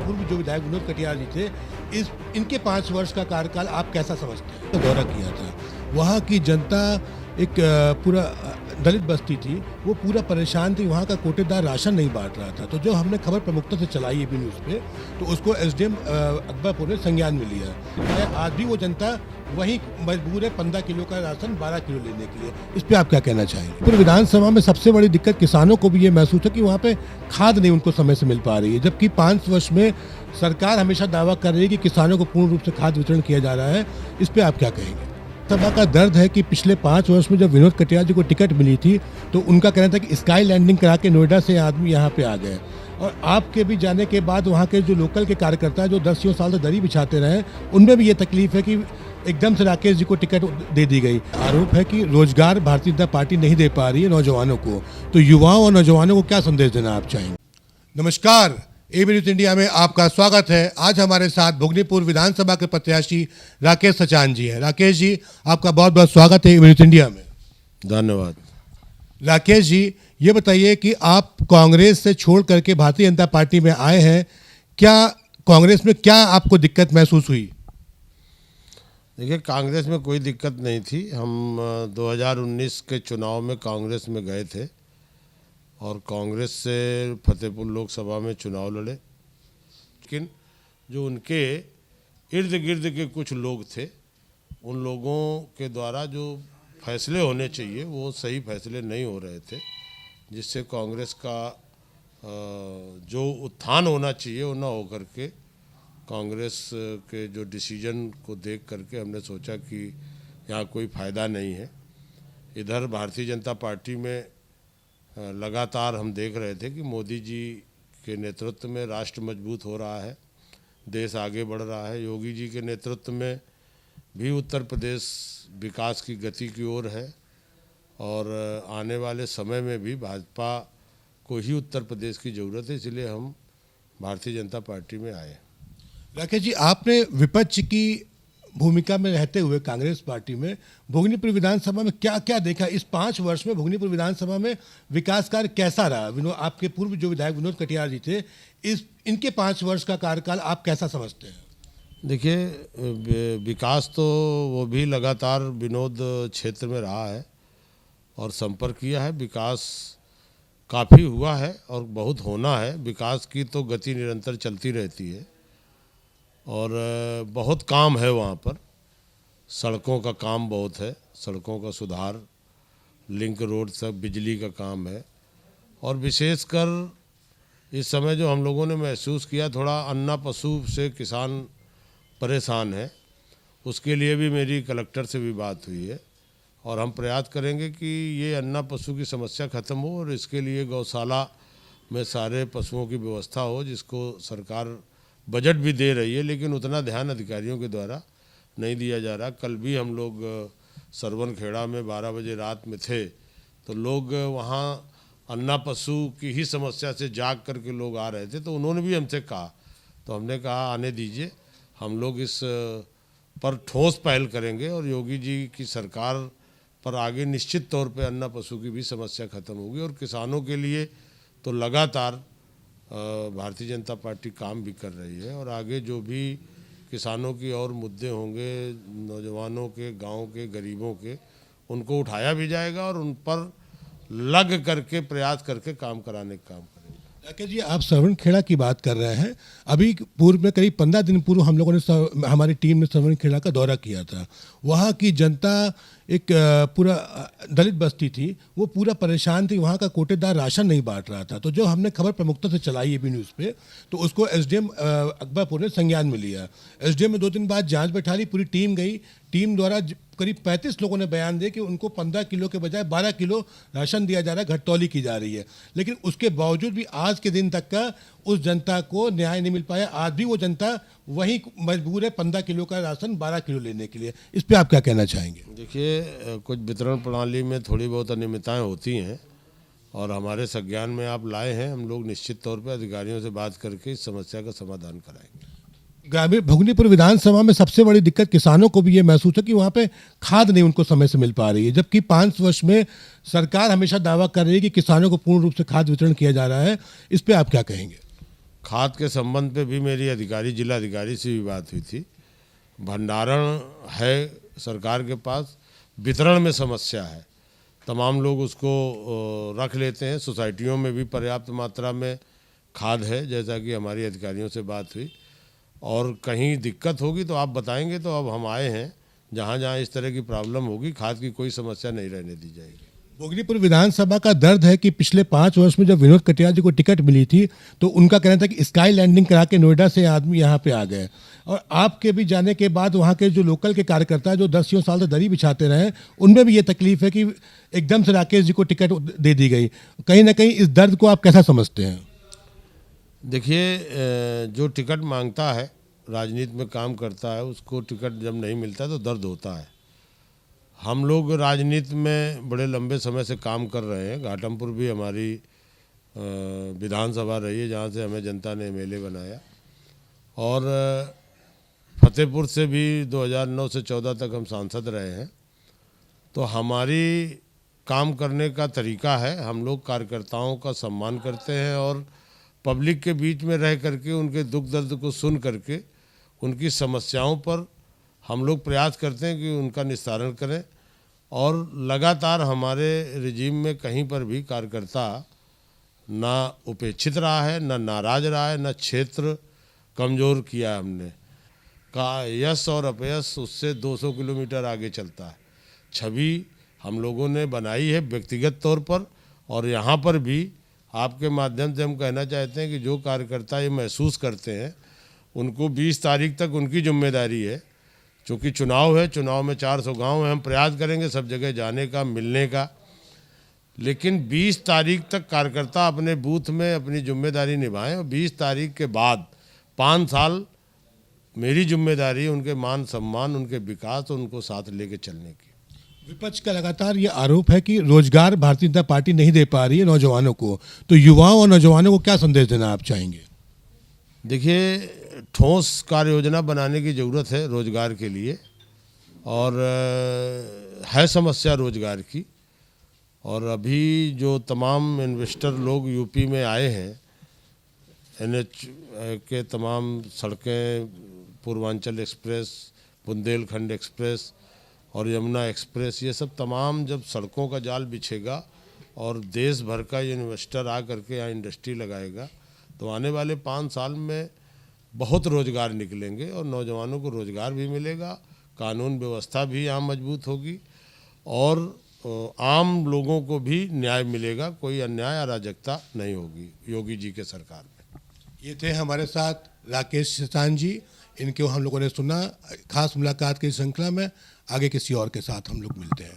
पूर्व जो विधायक विनोद कटियार जी थे, इनके 5 वर्ष का कार्यकाल आप कैसा समझते हैं? दौरा किया था, वहाँ की जनता एक पूरा दलित बस्ती थी, वो पूरा परेशान थी, वहाँ का कोटेदार राशन नहीं बांट रहा था। तो जो हमने खबर प्रमुखता से चलाई है न्यूज़ पे, तो उसको एसडीएम अकबरपुर ने संज्ञान में लिया। आज भी वो जनता वही मजबूर है 15 किलो का राशन 12 किलो लेने के लिए। इस पे आप क्या कहना चाहेंगे? पूरे विधानसभा में सबसे बड़ी दिक्कत किसानों को भी ये महसूस है कि वहाँ पे खाद नहीं उनको समय से मिल पा रही है, जबकि 5 वर्ष में सरकार हमेशा दावा कर रही है कि किसानों को पूर्ण रूप से खाद वितरण किया जा रहा है। इस पे आप क्या कहेंगे? सभा का दर्द है कि पिछले 5 वर्ष में जब विनोद कटियार जी को टिकट मिली थी, तो उनका कहना था कि स्काई लैंडिंग करा के नोएडा से आदमी यहाँ पे आ गए, और आपके भी जाने के बाद वहाँ के जो लोकल के कार्यकर्ता हैं जो 10 साल से दरी बिछाते रहे, उनमें भी ये तकलीफ है कि एकदम से राकेश जी को टिकट दे दी गई। आरोप है कि रोजगार भारतीय जनता पार्टी नहीं दे पा रही है नौजवानों को, तो युवाओं और नौजवानों को क्या संदेश देना आप चाहेंगे? नमस्कार, एबी न्यूज़ इंडिया में आपका स्वागत है। आज हमारे साथ भोगनीपुर विधानसभा के प्रत्याशी राकेश सचान जी हैं। राकेश जी, आपका बहुत बहुत स्वागत है एबी न्यूज़ इंडिया में। धन्यवाद। राकेश जी, ये बताइए कि आप कांग्रेस से छोड़ करके भारतीय जनता पार्टी में आए हैं, क्या कांग्रेस में क्या आपको दिक्कत महसूस हुई? देखिए, कांग्रेस में कोई दिक्कत नहीं थी। हम 2019 के चुनाव में कांग्रेस में गए थे और कांग्रेस से फतेहपुर लोकसभा में चुनाव लड़े, लेकिन जो उनके इर्द गिर्द के कुछ लोग थे, उन लोगों के द्वारा जो फैसले होने चाहिए वो सही फैसले नहीं हो रहे थे, जिससे कांग्रेस का जो उत्थान होना चाहिए वो ना होकर के कांग्रेस के जो डिसीजन को देख करके हमने सोचा कि यहाँ कोई फ़ायदा नहीं है। इधर भारतीय जनता पार्टी में लगातार हम देख रहे थे कि मोदी जी के नेतृत्व में राष्ट्र मजबूत हो रहा है, देश आगे बढ़ रहा है। योगी जी के नेतृत्व में भी उत्तर प्रदेश विकास की गति की ओर है, और आने वाले समय में भी भाजपा को ही उत्तर प्रदेश की ज़रूरत है, इसलिए हम भारतीय जनता पार्टी में आए। राकेश जी, आपने विपक्ष की भूमिका में रहते हुए कांग्रेस पार्टी में भोगनीपुर विधानसभा में क्या क्या देखा? इस 5 वर्ष में भोगनीपुर विधानसभा में विकास कार्य कैसा रहा? आपके पूर्व जो विधायक विनोद कटियार जी थे, इनके 5 वर्ष का कार्यकाल आप कैसा समझते हैं? देखिए, विकास तो वो भी लगातार विनोद क्षेत्र में रहा है और संपर्क किया है। विकास काफ़ी हुआ है और बहुत होना है। विकास की तो गति निरंतर चलती रहती है और बहुत काम है वहाँ पर। सड़कों का काम बहुत है, सड़कों का सुधार, लिंक रोड तक बिजली का काम है, और विशेषकर इस समय जो हम लोगों ने महसूस किया, थोड़ा अन्ना पशु से किसान परेशान है, उसके लिए भी मेरी कलेक्टर से भी बात हुई है, और हम प्रयास करेंगे कि ये अन्ना पशु की समस्या ख़त्म हो और इसके लिए गौशाला में सारे पशुओं की व्यवस्था हो, जिसको सरकार बजट भी दे रही है, लेकिन उतना ध्यान अधिकारियों के द्वारा नहीं दिया जा रहा। कल भी हम लोग सरवनखेड़ा में 12 बजे रात में थे, तो लोग वहाँ अन्ना पशु की ही समस्या से जाग करके लोग आ रहे थे, तो उन्होंने भी हमसे कहा, तो हमने कहा आने दीजिए, हम लोग इस पर ठोस पहल करेंगे और योगी जी की सरकार पर आगे निश्चित तौर पे अन्ना पशु की भी समस्या ख़त्म होगी। और किसानों के लिए तो लगातार भारतीय जनता पार्टी काम भी कर रही है, और आगे जो भी किसानों की और मुद्दे होंगे, नौजवानों के, गांव के, गरीबों के, उनको उठाया भी जाएगा और उन पर लग करके प्रयास करके काम कराने का काम करेंगे। राकेश जी, आप सरवनखेड़ा की बात कर रहे हैं। अभी पूर्व में करीब 15 दिन पूर्व हम लोगों ने, हमारी टीम ने सरवनखेड़ा का दौरा किया था। वहाँ की जनता एक पूरा दलित बस्ती थी, वो पूरा परेशान थी, वहाँ का कोटेदार राशन नहीं बांट रहा था। तो जो हमने खबर प्रमुखता से चलाई है न्यूज़ पे, तो उसको एसडीएम अकबरपुर ने संज्ञान में लिया। एसडीएम में 2 दिन बाद जांच बैठा ली, पूरी टीम गई। टीम द्वारा करीब 35 लोगों ने बयान दिए कि उनको 15 किलो के बजाय 12 किलो राशन दिया जा रहा है, घटतौली की जा रही है। लेकिन उसके बावजूद भी आज के दिन तक का उस जनता को न्याय नहीं मिल पाया। आज भी वो जनता वही मजबूर है 15 किलो का राशन 12 किलो लेने के लिए। इस पे आप क्या कहना चाहेंगे? देखिए, कुछ वितरण प्रणाली में थोड़ी बहुत अनियमितताएँ होती हैं और हमारे संज्ञान में आप लाए हैं। हम लोग निश्चित तौर पर अधिकारियों से बात करके इस समस्या का समाधान कराएंगे। ग्रामीण भोगनीपुर विधानसभा में सबसे बड़ी दिक्कत किसानों को भी ये महसूस है कि वहाँ पे खाद नहीं उनको समय से मिल पा रही है, जबकि 5 वर्ष में सरकार हमेशा दावा कर रही है कि किसानों को पूर्ण रूप से खाद वितरण किया जा रहा है। इस पे आप क्या कहेंगे? खाद के संबंध पे भी मेरी जिला अधिकारी से भी बात हुई थी। भंडारण है सरकार के पास, वितरण में समस्या है। तमाम लोग उसको रख लेते हैं। सोसाइटियों में भी पर्याप्त मात्रा में खाद है, जैसा कि हमारी अधिकारियों से बात हुई। और कहीं दिक्कत होगी तो आप बताएंगे, तो अब हम आए हैं। जहाँ जहाँ इस तरह की प्रॉब्लम होगी, खाद की कोई समस्या नहीं रहने दी जाएगी। भोगनीपुर विधानसभा का दर्द है कि पिछले 5 वर्ष में जब विनोद कटियार जी को टिकट मिली थी तो उनका कहना था कि स्काई लैंडिंग करा के नोएडा से आदमी यहाँ पे आ गए, और आपके भी जाने के बाद वहाँ के जो लोकल के कार्यकर्ता जो 10 साल से दरी बिछाते रहे, उनमें भी ये तकलीफ है कि एकदम से राकेश जी को टिकट दे दी गई। कहीं ना कहीं इस दर्द को आप कैसा समझते हैं? देखिए, जो टिकट मांगता है, राजनीति में काम करता है, उसको टिकट जब नहीं मिलता तो दर्द होता है। हम लोग राजनीति में बड़े लंबे समय से काम कर रहे हैं। घाटमपुर भी हमारी विधानसभा रही है, जहाँ से हमें जनता ने एमएलए बनाया, और फतेहपुर से भी 2009 से 14 तक हम सांसद रहे हैं। तो हमारी काम करने का तरीका है, हम लोग कार्यकर्ताओं का सम्मान करते हैं और पब्लिक के बीच में रह करके उनके दुख दर्द को सुन करके उनकी समस्याओं पर हम लोग प्रयास करते हैं कि उनका निस्तारण करें। और लगातार हमारे रिजीम में कहीं पर भी कार्यकर्ता ना उपेक्षित रहा है, ना नाराज रहा है, ना क्षेत्र कमज़ोर किया है। हमने का यश और अपयश उससे 200 किलोमीटर आगे चलता है। छवि हम लोगों ने बनाई है व्यक्तिगत तौर पर, और यहाँ पर भी आपके माध्यम से हम कहना चाहते हैं कि जो कार्यकर्ता ये महसूस करते हैं, उनको 20 तारीख तक उनकी जिम्मेदारी है। चूँकि चुनाव है, चुनाव में 400 गांव हैं, हम प्रयास करेंगे सब जगह जाने का, मिलने का। लेकिन 20 तारीख तक कार्यकर्ता अपने बूथ में अपनी जिम्मेदारी निभाएं, और 20 तारीख के बाद 5 साल मेरी जिम्मेदारी है उनके मान सम्मान, उनके विकास और उनको साथ लेके चलने की। विपक्ष का लगातार ये आरोप है कि रोजगार भारतीय जनता पार्टी नहीं दे पा रही है नौजवानों को, तो युवाओं और नौजवानों को क्या संदेश देना आप चाहेंगे? देखिए, ठोस कार्य योजना बनाने की ज़रूरत है रोजगार के लिए, और है समस्या रोजगार की। और अभी जो तमाम इन्वेस्टर लोग यूपी में आए हैं, एनएच के तमाम सड़कें, पूर्वांचल एक्सप्रेस, बुंदेलखंड एक्सप्रेस और यमुना एक्सप्रेस, ये सब तमाम जब सड़कों का जाल बिछेगा और देश भर का इन्वेस्टर आ करके यहाँ इंडस्ट्री लगाएगा, तो आने वाले 5 साल में बहुत रोज़गार निकलेंगे और नौजवानों को रोज़गार भी मिलेगा, कानून व्यवस्था भी यहाँ मजबूत होगी, और आम लोगों को भी न्याय मिलेगा। कोई अन्याय अराजकता नहीं होगी योगी जी के सरकार में। ये थे हमारे साथ राकेश शशांक जी, इनको हम लोगों ने सुना। खास मुलाकात की श्रृंखला में आगे किसी और के साथ हम लोग मिलते हैं।